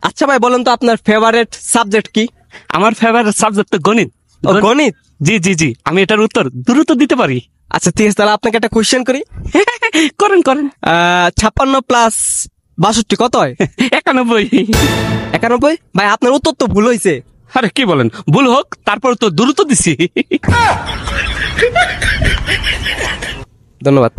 আচ্ছা ভাই বলেন তো আপনার ফেভারিট সাবজেক্ট কি? আমার ফেভারিট সাবজেক্ট তো গণিত। গণিত? জি জি জি, আমি এটার উত্তর দ্রুত দিতে পারি। আচ্ছা ঠিক আছে, তাহলে আপনাকে একটা কোয়েশ্চেন করি। করেন করেন। 56 প্লাস 62 কত হয়? 91। 91? ভাই আপনার উত্তর তো ভুল হয়েছে। আরে কি বলেন, ভুল হোক তারপর তো দ্রুত দিছি। ধন্যবাদ।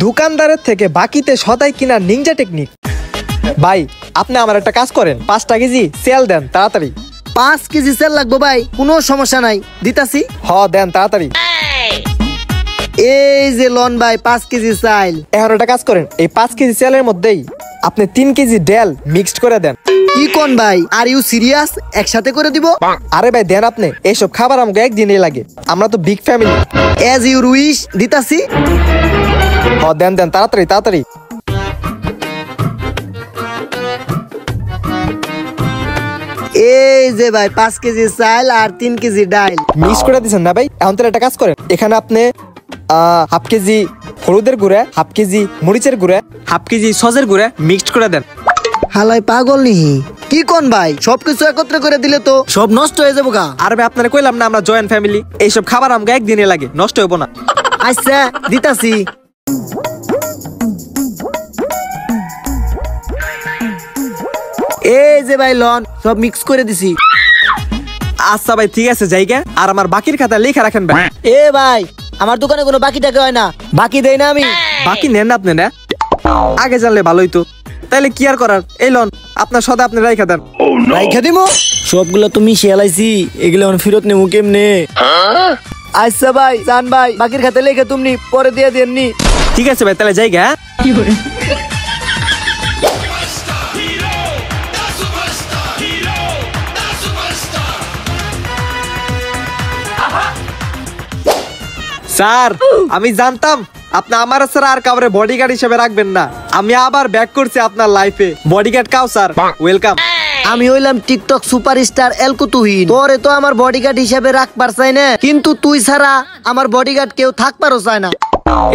দোকানদারের থেকে বাকিতে সদাই কিনা নিনজা টেকনিক। ভাই আপনি আমার একটা কাজ করেন, 5 কেজি সেল দেন তাড়াতাড়ি। 5 কেজি সেল লাগবো ভাই, কোনো সমস্যা নাই, দিতাছি। দেন তাড়াতাড়ি। এই যে লন ভাই 5 কেজি চাইল। এখন একটা কাজ করেন, এই 5 কেজি সেলের মধ্যেই আপনি 3 কেজি ডাল মিক্সড করে দেন। কি কোন ভাই, আর ইউ সিরিয়াস? একসাথে করে দিব? আরে ভাই দেন আপনি, এইসব খাবার আমাকে একদিনই লাগে, আমরা তো big family. As you wish, দিতাছি। দেন দেন তাড়াতাড়ি তাড়াতাড়ি। এই যে ভাই 5 কেজি চাইল আর 3 কেজি ডাল মিক্স করে দিয়েছেন না ভাই? এখন তাহলে একটা কাজ করেন, এখানে আপনি হাফ কেজি হলুদের গুঁড়া, হাফ কেজি মরিচের গুঁড়া, হাফ কেজি সসের গুঁড়া মিক্সড করে দেন। হালাই পাগল নিহি, কি কোন ভাই? সবকিছু একত্রে করে দিলে তো সব নষ্ট হয়ে যাবো গা। আর ভাই আপনারা কইলাম না আমরা জয়েন্ট ফ্যামিলি, এইসব খাবার আমাকে একদিনই লাগে, নষ্ট হইব না। আচ্ছা দিতাছি। এই যে ভাই লন, সব মিক্স করে দিছি। আচ্ছা ভাই ঠিক আছে জায়গা, আর আমার বাকির খাতা লেখা রাখেন ভাই। এ ভাই আমার দোকানে কোনো বাকি টাকা হয় না, বাকি দেই না আমি। বাকি নেন না আপনি? না আগে জানলে ভালোই তো, তাইলে কি আর করার, এই লন আপনার সদা আপনি রাইখা দেন। রাইখা দিমু? সবগুলো তুমি শেয়ালাইছি, এগুলো এখন ফেরত নেবো কেমনে? আচ্ছা ভাই জান ভাই, বাকির খাতে লেখে তুমি পরে দিয়ে দেননি। ঠিক আছে ভাই তাহলে জায়গা। স্যার আমি জানতাম আপনি আমার ছাড়া আর কাউরে বডিগার্ড হিসেবে রাখবেন না, আমি আবার ব্যাক করছি আপনার লাইফে। বডিগার্ড কাও স্যার, ওয়েলকাম। আমি হইলাম টিকটক সুপারস্টার এলকো তুহিন, তোরে তো আমার বডিগার্ড হিসেবে রাখবার চাই না, কিন্তু তুই ছাড়া আমার বডিগার্ড কেউ থাকবারও চায় না।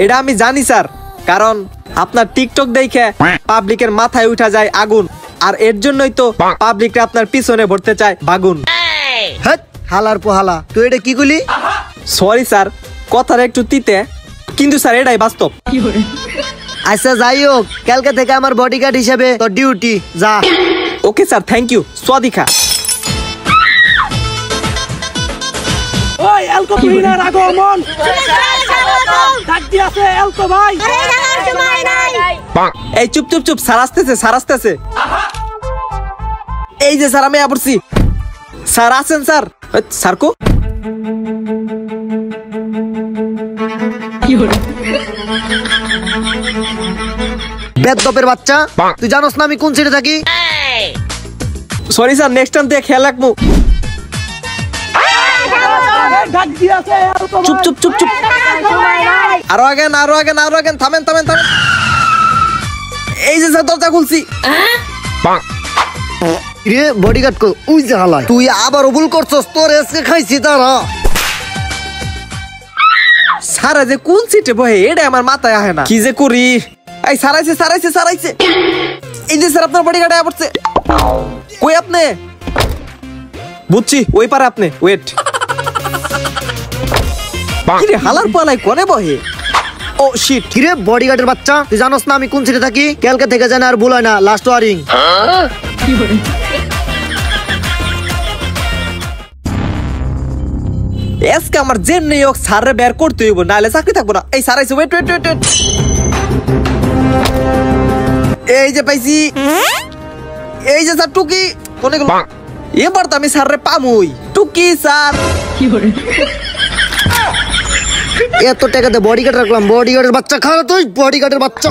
এটা আমি জানি স্যার, কারণ আপনার টিকটক দেখে পাবলিকের মাথায় উঠা যায় আগুন, আর এর জন্যই তো পাবলিক আপনার পিছনে ভরতে চায় বাগুন। হেৎ হালার পোহালা, তুই এটা কি কইলি? সরি স্যার, কথাটা একটু তিতে, কিন্তু স্যার এটাই বাস্তব। আচ্ছা যাই হোক, কালকে থেকে আমার বডিগার্ড হিসেবে তোর ডিউটি, যা। Okay sir, thank you. Swadika. ওই এলকো তুহিনের আগমন, ডাক দিয়েছে এলকো ভাই। এই চুপ চুপ চুপ, স্যার আসতেছে, স্যার আসতেছে। এই যে স্যার আমি পড়ছি। স্যার আছেন স্যার? স্যার কো? বেদপের বাচ্চা, তুই জানোস না আমি কোন সিটে থাকি? সরি স্যার, নেক্সট টাইম থেকে খেয়াল রাখবো। চুপ চুপ চুপ চুপ, আরো আগেন আরো আগেন আরো আগেন, থামেন থামেন থামেন। এই যে স্যার দরজা খুলছি। রে বডিগার্ড কো, উই যে হালাই, তুই আবার ভুল করছস, তোর আজকে খাইছি তারা। স্যার যে কোন সিটে বহে এটা আমার মাথায় আহে না, কি যে করি। এই স্যার আইছে স্যার আইছে স্যার আইছে। এই যে স্যার আপনার বডিগার্ড আয়া পড়ছে। কই আপনি? বুঝছি ওই পারে আপনি, ওয়েট। কি রে হালার পালাই কোনে বহে? ও শিট। কি রে বডিগার্ডের বাচ্চা, তুই জানোস না আমি কোন সিটে থাকি? কালকে থেকে জানা আর ভুল হয় না, লাস্ট ওয়ারিং। এসকে আমার যেমনি হোক স্যারে বের করতে হইব, নাহলে চাকরি থাকবো না। এই স্যার আইছে, ওয়েট ওয়েট ওয়েট। এই যে পাইছি, এই যে স্যার টুকি কোনে গেল? এবার তো আমি স্যারে পামুই। টুকি স্যার। এত টাকাতে বডিগার্ড রাখলাম, বডিগার্ডের বাচ্চা খাওয়া, তুই বডিগার্ডের বাচ্চা।